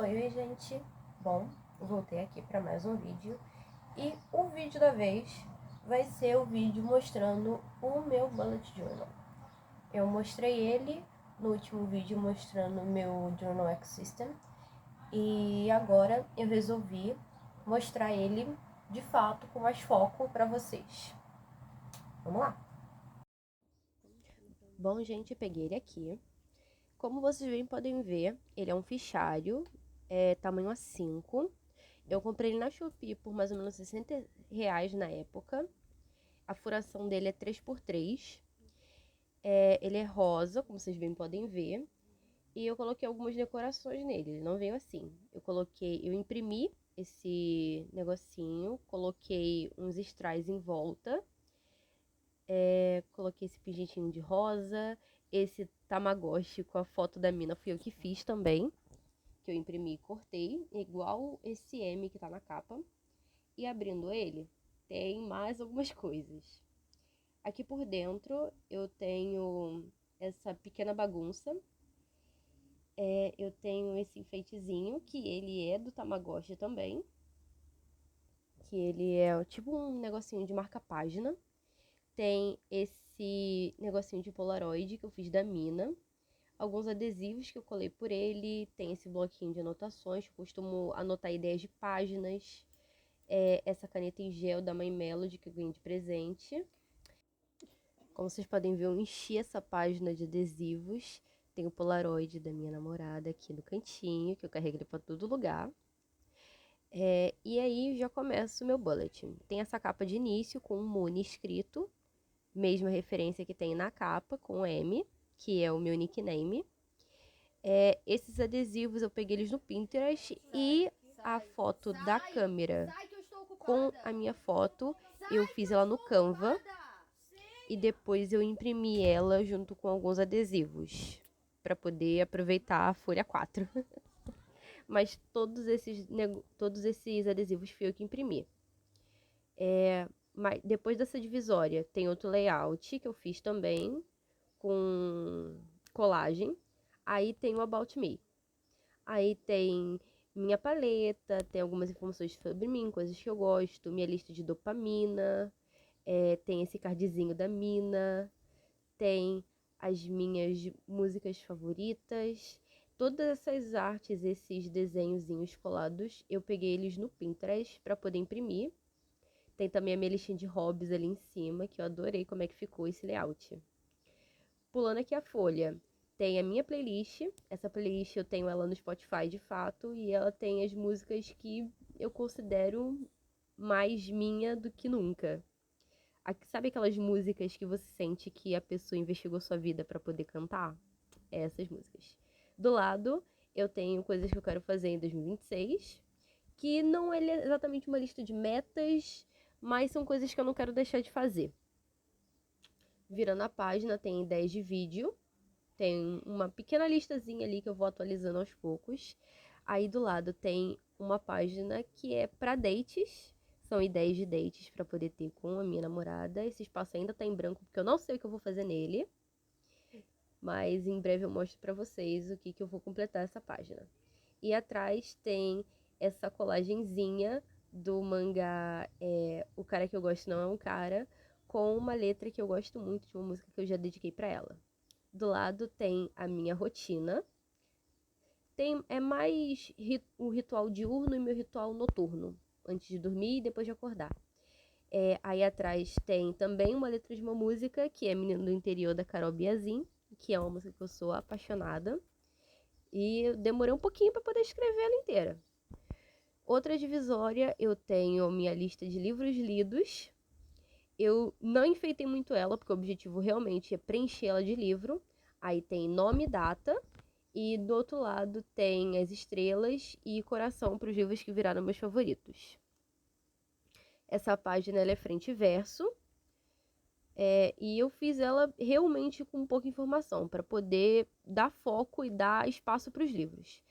Oi, gente! Bom, voltei aqui para mais um vídeo e o vídeo da vez vai ser o vídeo mostrando o meu bullet journal. Eu mostrei ele no último vídeo mostrando o meu Journal X System e agora eu resolvi mostrar ele de fato com mais foco para vocês. Vamos lá! Bom, gente, eu peguei ele aqui. Como vocês bem podem ver, ele é um fichário, tamanho A5. Eu comprei ele na Shopee por mais ou menos R$60 na época. A furação dele é 3x3. Ele é rosa, como vocês bem podem ver. E eu coloquei algumas decorações nele, ele não veio assim. Eu imprimi esse negocinho, coloquei uns strass em volta. Coloquei esse pingentinho de rosa. Esse Tamagotchi com a foto da mina fui eu que fiz também. Que eu imprimi e cortei, igual esse M que tá na capa. E abrindo ele, tem mais algumas coisas. Aqui por dentro eu tenho essa pequena bagunça. Eu tenho esse enfeitezinho, que ele é do Tamagotchi também. Que ele é tipo um negocinho de marca-página. Tem esse negocinho de Polaroid que eu fiz da mina. Alguns adesivos que eu colei por ele. Tem esse bloquinho de anotações, eu costumo anotar ideias de páginas. Essa caneta em gel da Mãe Melody que eu ganhei de presente. Como vocês podem ver, eu enchi essa página de adesivos. Tem o Polaroid da minha namorada aqui no cantinho, que eu carrego ele pra todo lugar. E aí já começa o meu bullet. Tem essa capa de início com um Muni escrito, mesma referência que tem na capa, com M, que é o meu nickname. Esses adesivos eu peguei eles no Pinterest e a foto da câmera com a minha foto eu fiz ela no Canva e depois eu imprimi ela junto com alguns adesivos para poder aproveitar a folha 4. Mas todos esses adesivos fui eu que imprimi. Mas depois dessa divisória tem outro layout que eu fiz também com colagem. Aí tem o About Me. Aí tem minha paleta, tem algumas informações sobre mim, coisas que eu gosto, minha lista de dopamina, tem esse cardzinho da mina, tem as minhas músicas favoritas. Todas essas artes, esses desenhozinhos colados, eu peguei eles no Pinterest para poder imprimir. Tem também a minha listinha de hobbies ali em cima, que eu adorei como é que ficou esse layout. Pulando aqui a folha, tem a minha playlist. Essa playlist eu tenho ela no Spotify de fato, e ela tem as músicas que eu considero mais minha do que nunca. Sabe aquelas músicas que você sente que a pessoa investigou sua vida para poder cantar? Essas músicas. Do lado, eu tenho coisas que eu quero fazer em 2026, que não é exatamente uma lista de metas, mas são coisas que eu não quero deixar de fazer. Virando a página, tem ideias de vídeo. Tem uma pequena listazinha ali que eu vou atualizando aos poucos. Aí do lado tem uma página que é para dates. São ideias de dates para poder ter com a minha namorada. Esse espaço ainda tá em branco porque eu não sei o que eu vou fazer nele. Mas em breve eu mostro para vocês o que eu vou completar essa página. E atrás tem essa colagenzinha do mangá O Cara Que Eu Gosto Não É Um Cara, com uma letra que eu gosto muito de uma música que eu já dediquei para ela. Do lado tem a minha rotina. É mais o ritual diurno e meu ritual noturno, antes de dormir e depois de acordar. Aí atrás tem também uma letra de uma música, que é Menino do Interior, da Carol Biazin, que é uma música que eu sou apaixonada. E eu demorei um pouquinho para poder escrever ela inteira. Outra divisória, eu tenho minha lista de livros lidos. Eu não enfeitei muito ela, porque o objetivo realmente é preencher ela de livro. Aí tem nome e data. E do outro lado tem as estrelas e coração para os livros que viraram meus favoritos. Essa página ela é frente e verso. E eu fiz ela realmente com pouca informação, para poder dar foco e dar espaço para os livros.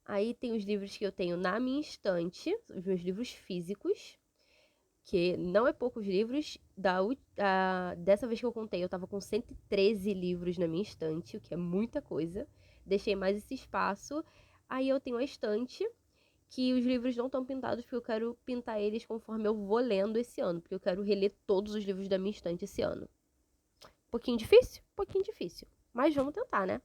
Aí tem os livros que eu tenho na minha estante, os meus livros físicos, que não é poucos livros. Dessa vez que eu contei, eu tava com 113 livros na minha estante, o que é muita coisa. Deixei mais esse espaço. Aí eu tenho a estante, que os livros não estão pintados porque eu quero pintar eles conforme eu vou lendo esse ano, porque eu quero reler todos os livros da minha estante esse ano. Pouquinho difícil? Pouquinho difícil. Mas vamos tentar, né?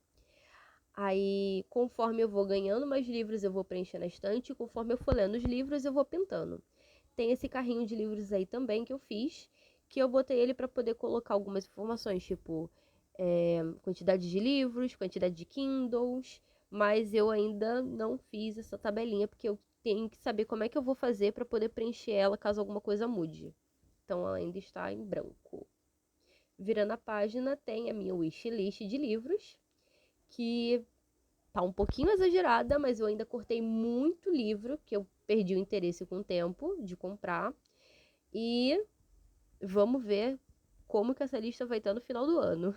Aí, conforme eu vou ganhando mais livros, eu vou preenchendo a estante. E conforme eu for lendo os livros, eu vou pintando. Tem esse carrinho de livros aí também que eu fiz, que eu botei ele para poder colocar algumas informações, tipo quantidade de livros, quantidade de Kindles, mas eu ainda não fiz essa tabelinha porque eu tenho que saber como é que eu vou fazer para poder preencher ela caso alguma coisa mude. Então ela ainda está em branco. Virando a página, tem a minha wishlist de livros, que tá um pouquinho exagerada, mas eu ainda cortei muito livro, que eu perdi o interesse com o tempo de comprar. E vamos ver como que essa lista vai estar no final do ano.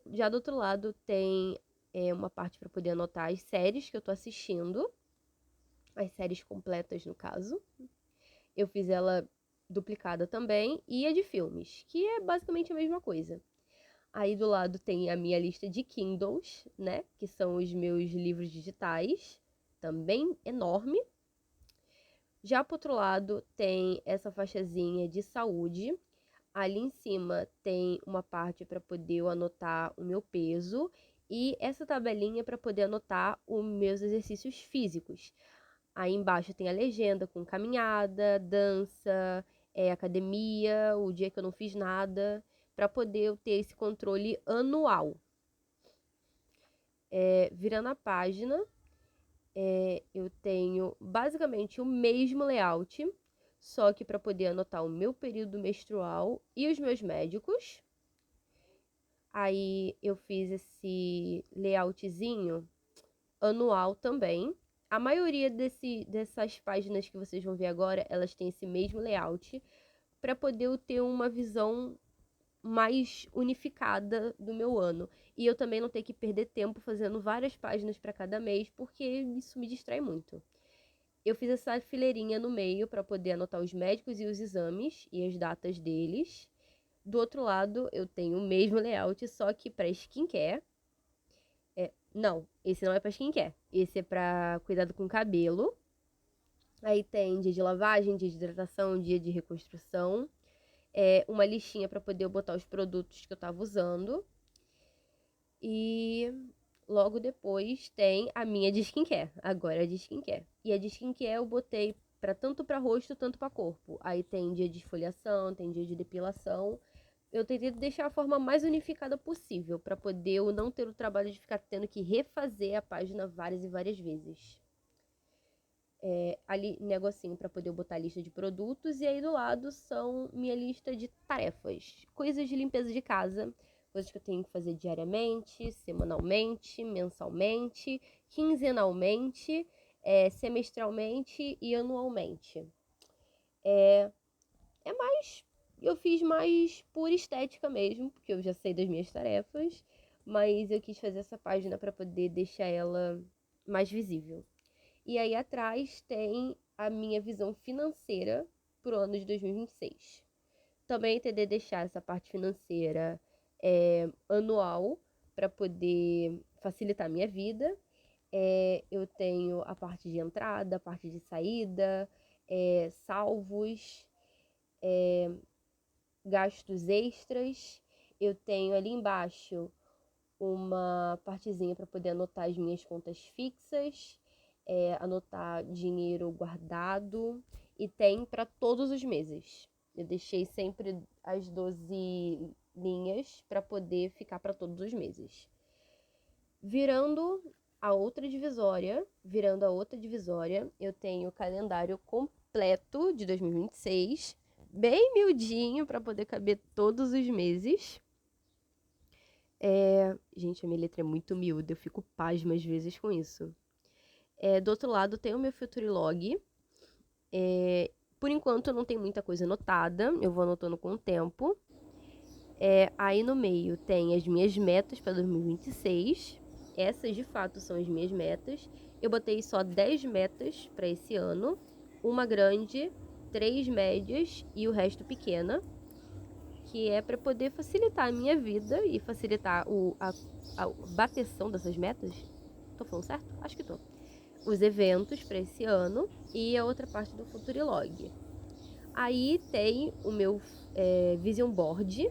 Já do outro lado tem uma parte para poder anotar as séries que eu tô assistindo. As séries completas, no caso. Eu fiz ela duplicada também. E a de filmes, que é basicamente a mesma coisa. Aí do lado tem a minha lista de Kindles, né? Que são os meus livros digitais. Também enorme. Já pro outro lado tem essa faixazinha de saúde. Ali em cima tem uma parte para poder eu anotar o meu peso. E essa tabelinha para poder anotar os meus exercícios físicos. Aí embaixo tem a legenda com caminhada, dança, academia, o dia que eu não fiz nada, para poder eu ter esse controle anual. Virando a página, eu tenho basicamente o mesmo layout, só que para poder anotar o meu período menstrual e os meus médicos. Aí eu fiz esse layoutzinho anual também. A maioria dessas páginas que vocês vão ver agora, elas têm esse mesmo layout para poder eu ter uma visão mais unificada do meu ano. E eu também não ter que perder tempo fazendo várias páginas para cada mês, porque isso me distrai muito. Eu fiz essa fileirinha no meio para poder anotar os médicos e os exames e as datas deles. Do outro lado, eu tenho o mesmo layout, só que para skincare. Não, esse não é pra skincare. Esse é pra cuidado com o cabelo. Aí tem dia de lavagem, dia de hidratação, dia de reconstrução. Uma listinha pra poder eu botar os produtos que eu tava usando. E logo depois tem a minha de skincare. Agora é de skincare. E a de skincare eu botei tanto pra rosto, tanto pra corpo. Aí tem dia de esfoliação, tem dia de depilação. Eu tentei deixar a forma mais unificada possível, para poder eu não ter o trabalho de ficar tendo que refazer a página várias e várias vezes. Ali, negocinho para poder eu botar a lista de produtos, e aí do lado são minha lista de tarefas. Coisas de limpeza de casa, coisas que eu tenho que fazer diariamente, semanalmente, mensalmente, quinzenalmente, semestralmente e anualmente. Eu fiz mais por estética mesmo, porque eu já sei das minhas tarefas, mas eu quis fazer essa página para poder deixar ela mais visível. E aí atrás tem a minha visão financeira para o ano de 2026. Também entender deixar essa parte financeira anual para poder facilitar a minha vida. Eu tenho a parte de entrada, a parte de saída, salvos, gastos extras. Eu tenho ali embaixo uma partezinha para poder anotar as minhas contas fixas, anotar dinheiro guardado, e tem para todos os meses. Eu deixei sempre as 12 linhas para poder ficar para todos os meses. Virando a outra divisória, eu tenho o calendário completo de 2026, bem miudinho para poder caber todos os meses. Gente, a minha letra é muito miúda, eu fico pasma às vezes com isso. Do outro lado tem o meu Futurilog. Por enquanto não tem muita coisa anotada, eu vou anotando com o tempo. Aí no meio tem as minhas metas para 2026. Essas de fato são as minhas metas. Eu botei só 10 metas para esse ano. Uma grande, 3 médias e o resto pequena. Que é para poder facilitar a minha vida e facilitar a bateção dessas metas. Tô falando certo? Acho que tô. Os eventos para esse ano e a outra parte do Futurilog. Aí tem o meu Vision Board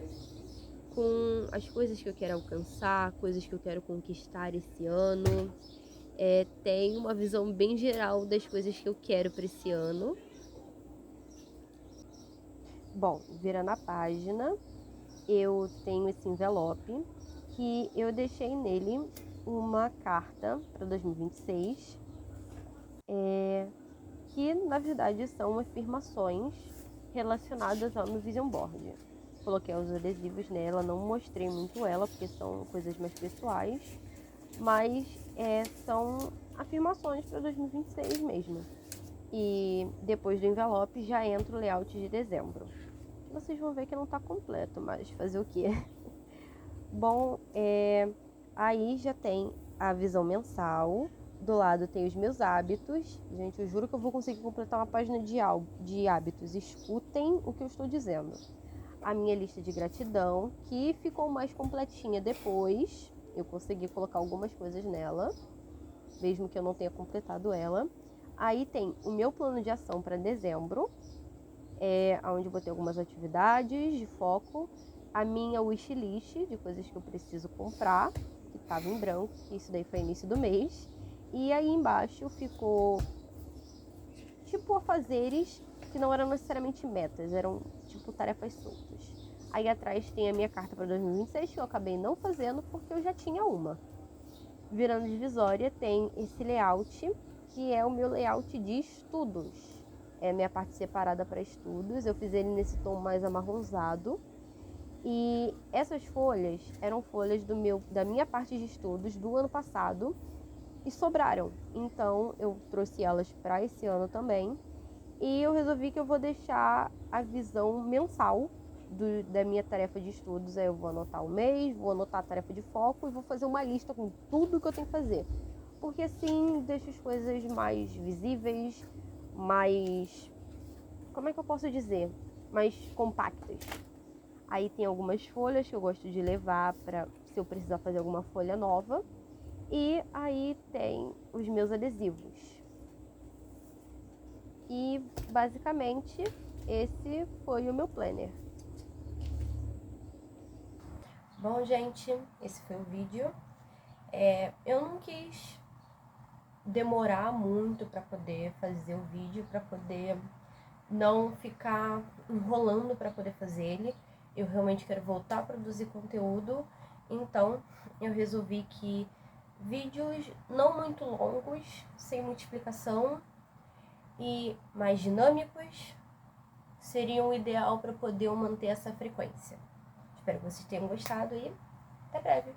com as coisas que eu quero alcançar, coisas que eu quero conquistar esse ano. Tem uma visão bem geral das coisas que eu quero para esse ano. Bom, virando a página, eu tenho esse envelope que eu deixei nele uma carta para 2026, que na verdade são afirmações relacionadas ao meu Vision Board. Coloquei os adesivos nela, não mostrei muito ela porque são coisas mais pessoais, mas são afirmações para 2026 mesmo. E depois do envelope já entra o layout de dezembro. Vocês vão ver que não tá completo, mas fazer o quê? Bom, aí já tem a visão mensal. Do lado tem os meus hábitos. Gente, eu juro que eu vou conseguir completar uma página de hábitos. Escutem o que eu estou dizendo. A minha lista de gratidão, que ficou mais completinha depois. Eu consegui colocar algumas coisas nela, mesmo que eu não tenha completado ela. Aí tem o meu plano de ação para dezembro, onde eu vou ter algumas atividades de foco. A minha wishlist de coisas que eu preciso comprar, que estava em branco, que isso daí foi início do mês. E aí embaixo ficou tipo afazeres que não eram necessariamente metas, eram tipo tarefas soltas. Aí atrás tem a minha carta para 2026, que eu acabei não fazendo porque eu já tinha uma. Virando divisória tem esse layout, que é o meu layout de estudos. É a minha parte separada para estudos. Eu fiz ele nesse tom mais amarronzado. E essas folhas eram folhas da minha parte de estudos do ano passado e sobraram. Então eu trouxe elas para esse ano também. E eu resolvi que eu vou deixar a visão mensal da minha tarefa de estudos. Aí eu vou anotar o mês, vou anotar a tarefa de foco e vou fazer uma lista com tudo que eu tenho que fazer. Porque assim deixa as coisas mais visíveis, mais... como é que eu posso dizer? Mais compactas. Aí tem algumas folhas que eu gosto de levar para se eu precisar fazer alguma folha nova. E aí tem os meus adesivos. E basicamente esse foi o meu planner. Bom, gente, esse foi o vídeo. Eu não quis demorar muito para poder fazer o vídeo, para poder não ficar enrolando para poder fazer ele. Eu realmente quero voltar a produzir conteúdo, então eu resolvi que vídeos não muito longos, sem muita explicação e mais dinâmicos seriam o ideal para poder manter essa frequência. Espero que vocês tenham gostado e até breve!